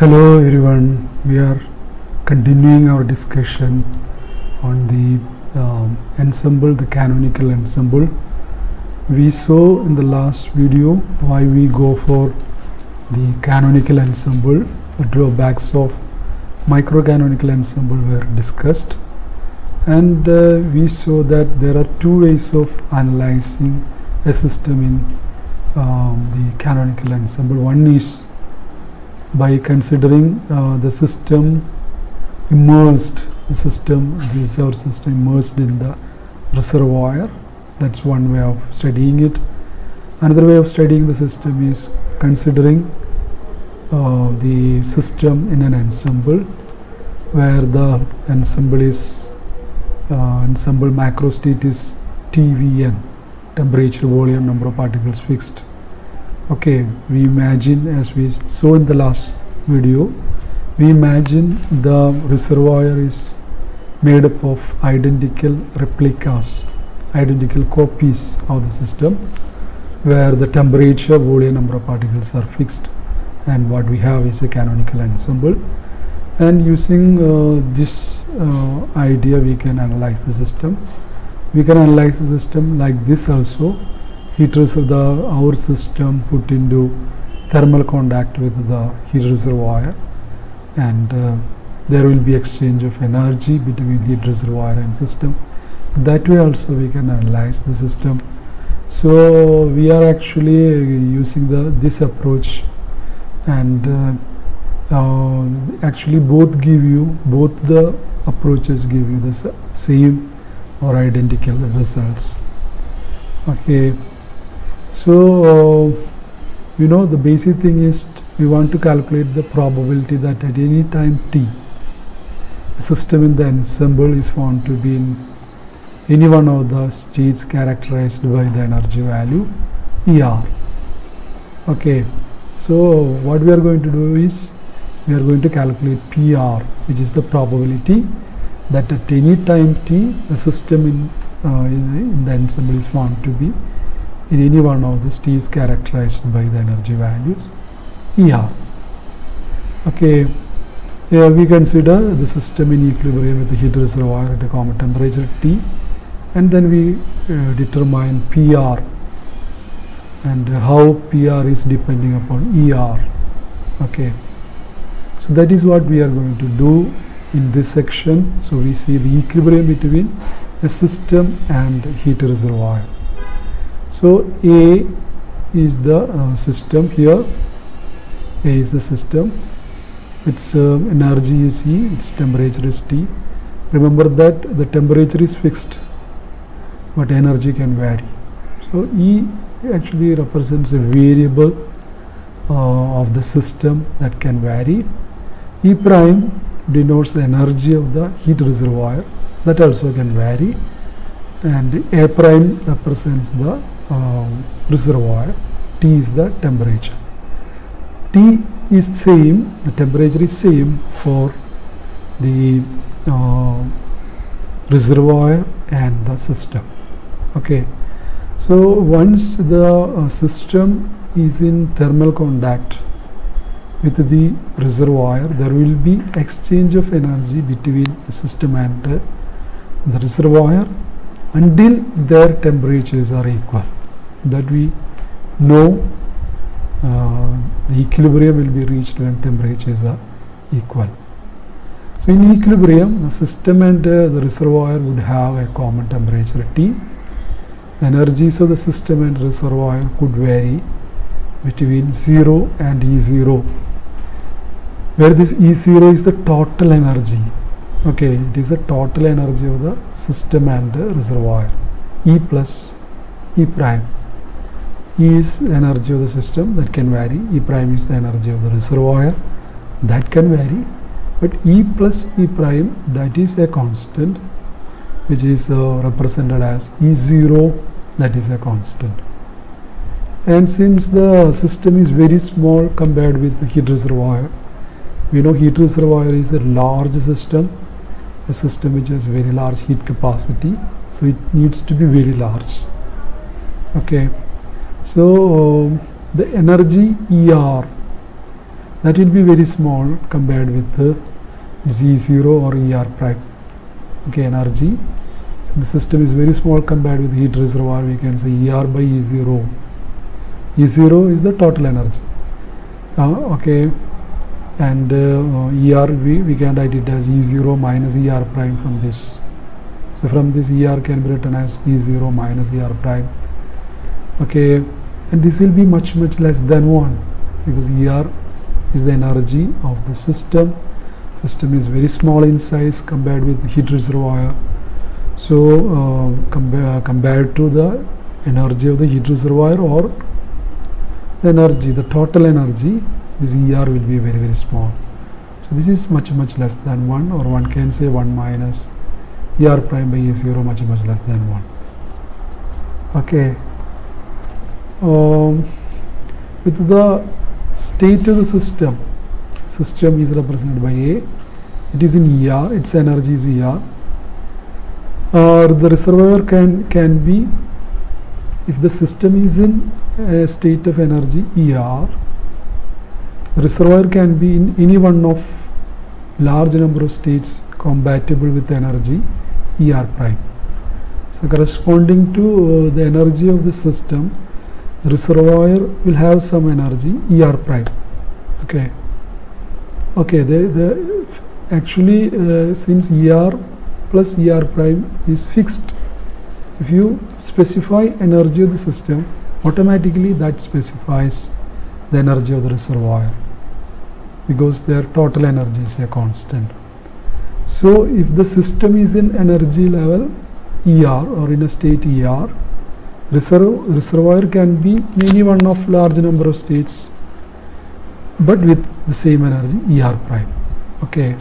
Hello everyone, we are continuing our discussion on the ensemble, the canonical ensemble. We saw in the last video why we go for the canonical ensemble. The drawbacks of microcanonical ensemble were discussed, and we saw that there are two ways of analyzing a system in the canonical ensemble. One is by considering the system immersed, this is our system immersed in the reservoir. That's one way of studying it. Another way of studying the system is considering the system in an ensemble, where the ensemble is ensemble macro state is TVN, temperature, volume, number of particles fixed. Okay, we imagine, as we saw in the last video, we imagine the reservoir is made up of identical replicas, identical copies of the system, where the temperature, volume, number of particles are fixed, and what we have is a canonical ensemble. And using this idea, we can analyze the system. We can analyze the system like this also. Heat reservoir, our system put into thermal contact with the heat reservoir, and there will be exchange of energy between heat reservoir and system. That way also we can analyze the system. So we are actually using this approach, and actually both the approaches give you the same or identical results. Okay. So the basic thing is we want to calculate the probability that at any time t, the system in the ensemble is found to be in any one of the states characterized by the energy value ER. Okay, so what we are going to do is we are going to calculate PR, which is the probability that at any time t, the system in the ensemble is found to be in any one of the states characterized by the energy values ER. Okay, here we consider the system in equilibrium with the heat reservoir at a common temperature T, and then we determine PR and how PR is depending upon ER. Okay, so that is what we are going to do in this section. So we see the equilibrium between a system and heat reservoir. So A is the system here. A is the system. Its energy is E, its temperature is T. Remember that the temperature is fixed, but energy can vary. So E actually represents a variable of the system that can vary. E prime denotes the energy of the heat reservoir, that also can vary, and A prime represents the reservoir. T is the temperature. T is same, the temperature is same for the reservoir and the system. Okay, so once the system is in thermal contact with the reservoir, there will be exchange of energy between the system and the reservoir until their temperatures are equal. That we know the equilibrium will be reached when temperatures are equal. So in equilibrium, the system and the reservoir would have a common temperature T. The energies of the system and reservoir could vary between 0 and E0, where this E0 is the total energy. Okay, it is the total energy of the system and the reservoir. E plus E prime. E is the energy of the system, that can vary. E prime is the energy of the reservoir, that can vary. But E plus E prime, that is a constant, which is represented as E0, that is a constant. And since the system is very small compared with the heat reservoir, we know heat reservoir is a large system, a system which has very large heat capacity, so it needs to be very large. Okay, so the energy ER that will be very small compared with Z0 or ER prime. Okay, energy. So the system is very small compared with heat reservoir. We can say ER by E0. E0 is the total energy. Okay, and ER we can write it as E0 minus ER prime from this. So from this ER can be written as E0 minus ER prime. Okay, and this will be much less than 1 because ER is the energy of the system. System is very small in size compared with the heat reservoir. So compared to the energy of the heat reservoir or the energy, the total energy, this ER will be very small. So this is much less than 1, or one can say 1 minus ER prime by E0 much less than 1. Okay. With the state of the system is represented by A. It is in ER, its energy is ER. The reservoir can be, if the system is in a state of energy ER, the reservoir can be in any one of large number of states compatible with energy ER prime. So corresponding to the energy of the system, the reservoir will have some energy ER prime. Okay. Actually since ER plus ER prime is fixed, if you specify energy of the system, automatically that specifies the energy of the reservoir because their total energy is a constant. So if the system is in energy level ER or in a state ER, reservoir can be any one of large number of states but with the same energy ER prime. Okay.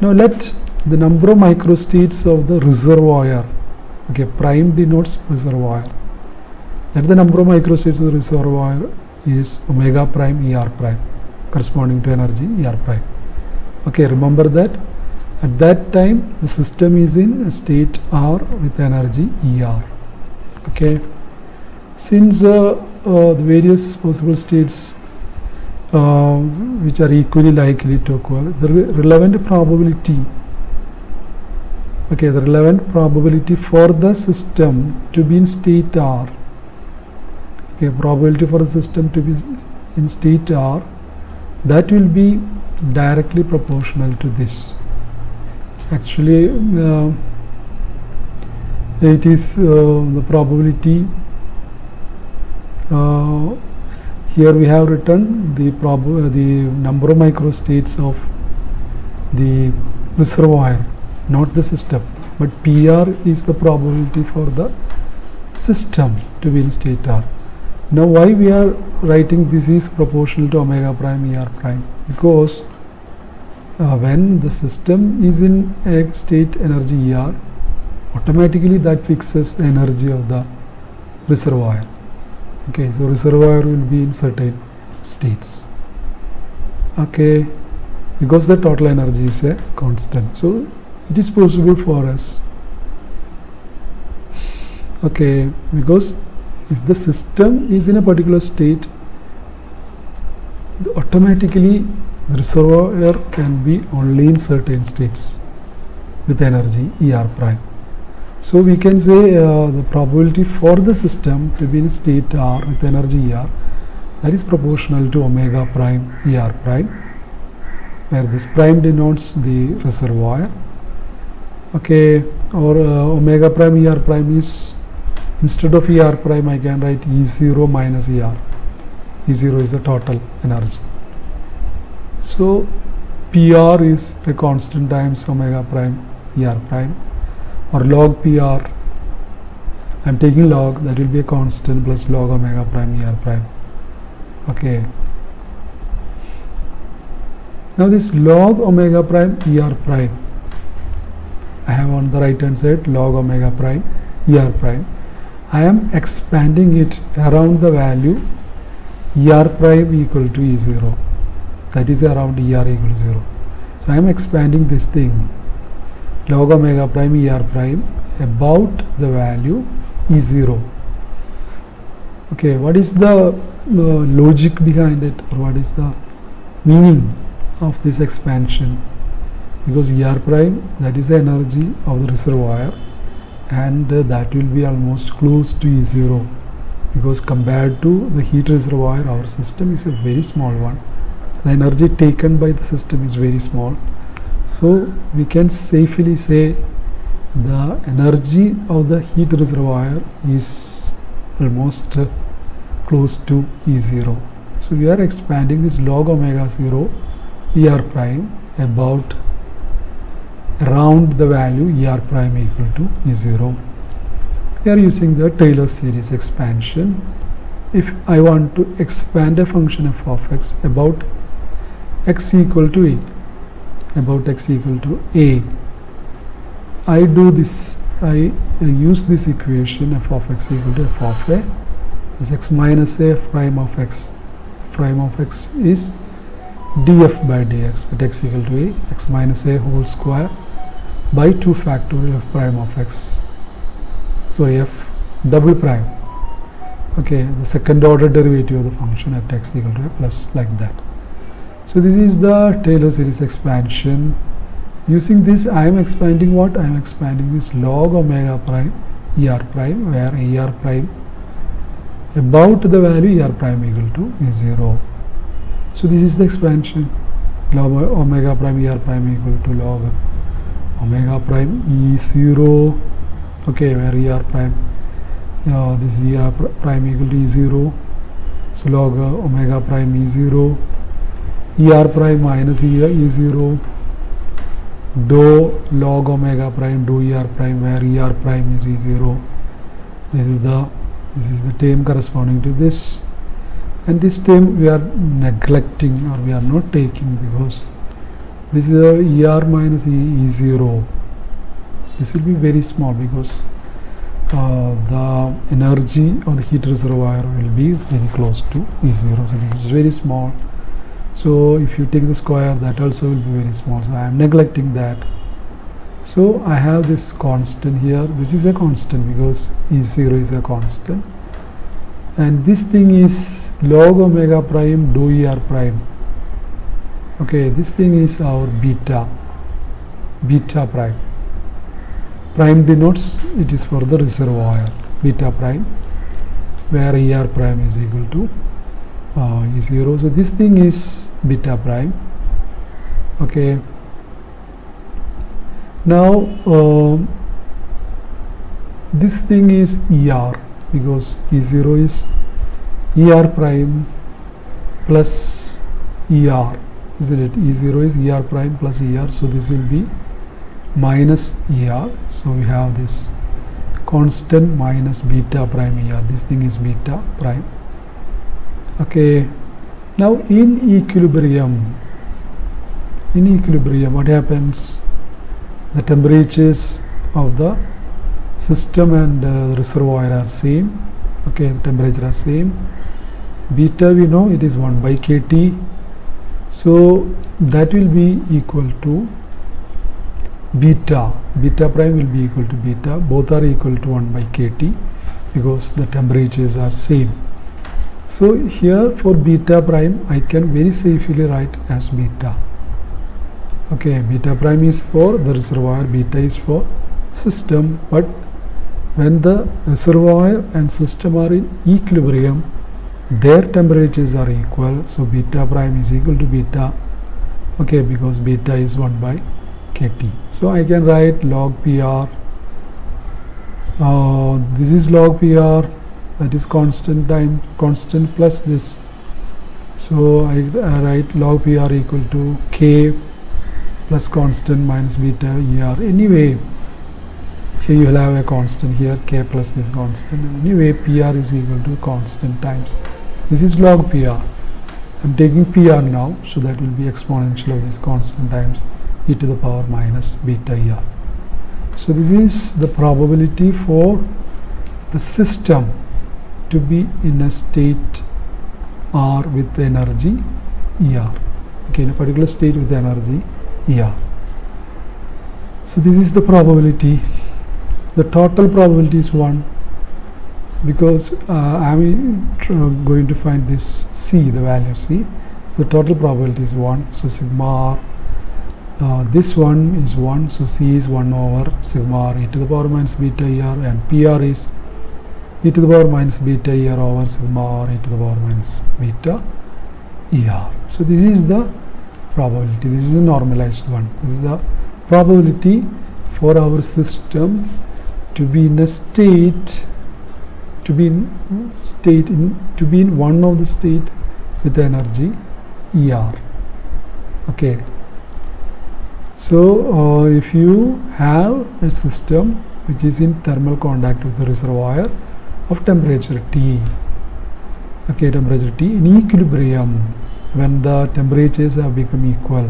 Now let the number of microstates of the reservoir, okay, prime denotes reservoir. Let the number of microstates of the reservoir is omega prime ER prime corresponding to energy ER prime. Okay, remember that at that time the system is in state R with energy ER. Okay, since the various possible states which are equally likely to occur, the relevant probability, okay, the relevant probability for the system to be in state R, okay, probability for the system to be in state R, that will be directly proportional to this. Actually it is the probability, here we have written the number of microstates of the reservoir, not the system, but PR is the probability for the system to be in state R. Now why we are writing this is proportional to omega prime ER prime? Because when the system is in a state energy ER, automatically that fixes the energy of the reservoir. Okay, so reservoir will be in certain states. Okay, because the total energy is a constant, so it is possible for us. Okay, because if the system is in a particular state, automatically the reservoir can be only in certain states with energy ER prime. So we can say the probability for the system to be in state R with energy ER, that is proportional to omega prime ER prime, where this prime denotes the reservoir. Okay, or omega prime ER prime is, instead of ER prime I can write E0 minus ER. E0 is the total energy. So PR is a constant times omega prime ER prime, or log PR, I am taking log, that will be a constant plus log omega prime ER prime. Okay. Now this log omega prime ER prime, I have on the right hand side log omega prime ER prime. I am expanding it around the value ER prime equal to E0, that is around ER equal to 0. So I am expanding this thing log omega prime ER prime about the value E0. Okay, what is the logic behind it, or what is the meaning of this expansion, because ER prime, that is the energy of the reservoir, and that will be almost close to E0, because compared to the heat reservoir, our system is a very small one. The energy taken by the system is very small, so we can safely say the energy of the heat reservoir is almost close to E0. So we are expanding this log omega 0 ER prime about around the value ER prime equal to E0. We are using the Taylor series expansion. If I want to expand a function f of x about x equal to a, I do this, I use this equation f of x equal to f of a is x minus a f prime of x. F prime of x is df by dx at x equal to a, x minus a whole square by 2 factorial f prime of x. So f double prime, okay, the second order derivative of the function at x equal to a plus, like that. So this is the Taylor series expansion. Using this, I am expanding what? I am expanding this log omega prime ER prime, where ER prime about the value ER prime equal to E0. So this is the expansion, log omega prime ER prime equal to log omega prime E0, okay, where ER prime, this ER prime equal to E0, so log omega prime E0, ER prime minus E0, dou log omega prime dou ER prime, where ER prime is E0. This is the term corresponding to this, and this term we are neglecting, or we are not taking, because this is a ER minus E0. This will be very small, because the energy of the heat reservoir will be very close to E0. So this is very small. So if you take the square, that also will be very small. So I am neglecting that. So I have this constant here. This is a constant because E0 is a constant. And this thing is log omega prime dou ER prime. Okay, this thing is our beta prime. Prime denotes, it is for the reservoir, beta prime, where ER prime is equal to E0. So this thing is beta prime. Okay. Now this thing is ER, because E0 is ER prime plus ER, isn't it? E0 is ER prime plus ER, so this will be minus ER. So we have this constant minus beta prime ER. This thing is beta prime. Okay. Now in equilibrium, what happens? The temperatures of the system and reservoir are same. Okay, the temperature are same. Beta, we know it is 1 by kT. So that will be equal to beta. Beta prime will be equal to beta. Both are equal to 1 by kT because the temperatures are same. So here for beta prime, I can very safely write as beta. Okay, beta prime is for the reservoir, beta is for system. But when the reservoir and system are in equilibrium, their temperatures are equal. So beta prime is equal to beta. Okay, because beta is 1 by kT. So I can write log PR. This is log PR, that is constant time, constant plus this. So I write log PR equal to K plus constant minus beta ER. Anyway, here you will have a constant here, K plus this constant. Anyway, PR is equal to constant times. This is log PR. I am taking PR now, so that will be exponential of this constant times e to the power minus beta ER. So this is the probability for the system to be in a state R with energy ER. Okay, in a particular state with energy ER. So this is the probability. The total probability is 1, because I am going to find this C, the value C. So total probability is 1. So sigma r, this one is 1. So C is 1 over sigma r e to the power minus beta er, and PR is e to the power minus beta er over sigma r e to the power minus beta er. So this is the probability. This is a normalized one. This is the probability for our system to be in a state, to be in one of the state with energy ER. Okay. So if you have a system which is in thermal contact with the reservoir of temperature T, okay, temperature T in equilibrium, when the temperatures have become equal,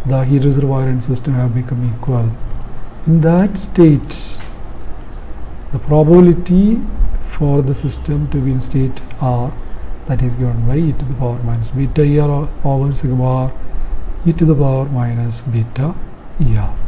the heat reservoir and system have become equal, in that state the probability for the system to be in state R, that is given by e to the power minus beta er over sigma r e to the power minus beta er.